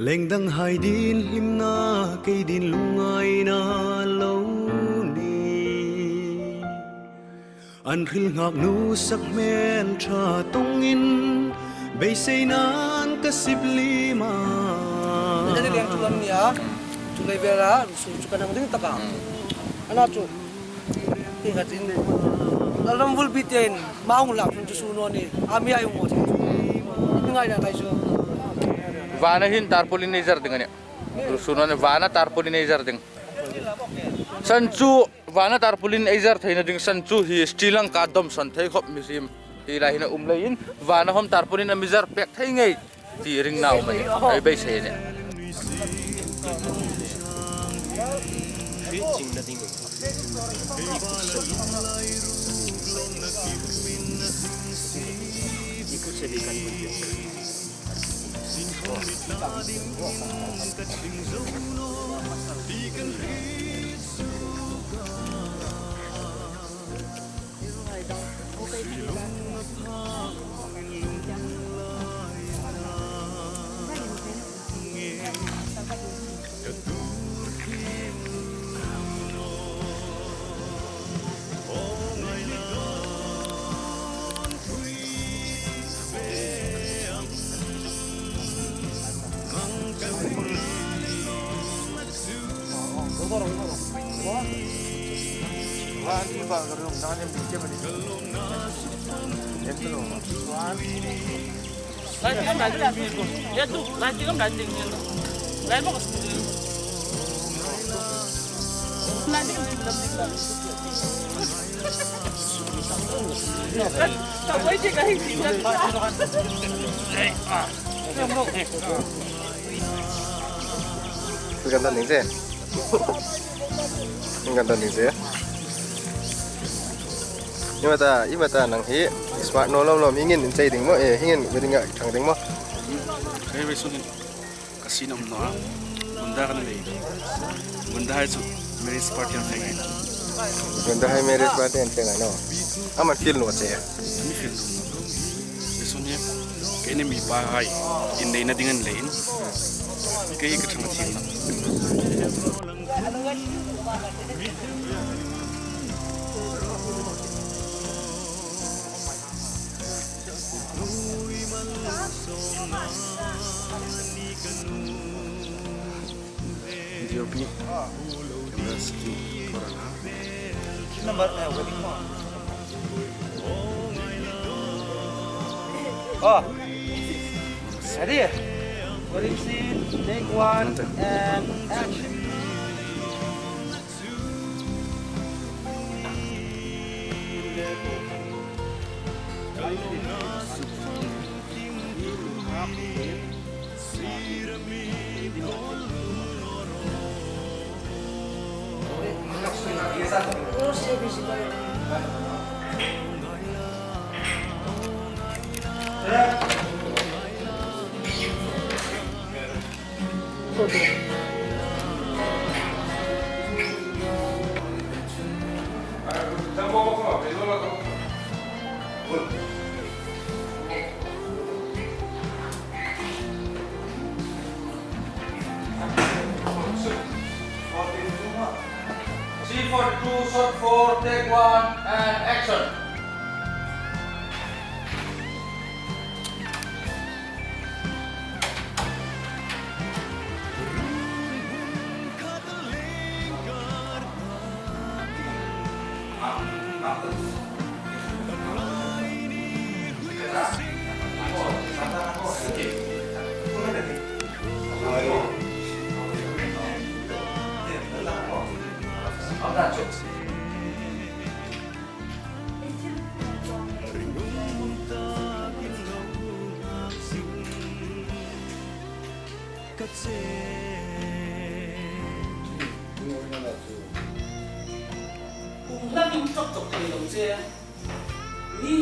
lengdang hai din himna cây din lungai na lâu ni an khil ngak nu sak men tha tong in bay say nan ka sip lima jadi yang cuman ni ya culai vera su cukan ang ding taka anak cu tingkat ini dalam bul bitin mau lak pun suno ni ami ayu mo ngai na kaiso Vana hin tarpolinizer dengan ya. Rusunan vana tarpolinizer ding. Sanchu vana tarpolinizer thaina ding sanchu hi stilang ka dom san thai khop misim hi la hina umlein vana hom tarpolinizer pek thai ngai ti ring naw mai ai bai se ne. Ganda nih sih, ganda nih sih. Ini mata nang hi smart no lom ingin cai ding mo ingin beri nggak thang ding mo. Kaya besunin kasino mo ha, bunda ka na lay. Bunda hai su, marriage party ang tingin. Ganda hai marriage party ang tingin no. Amat feel no sih. Kami feel no. Besunin kaya ni mi bahay, hindi na dingan lain. Kaya ikat sa matin na. Lupi, number wedding mo oh ready wedding scene take one and action C42 shot 4 take 1 and action. Kung laging chok-chok kayo lang siya, ni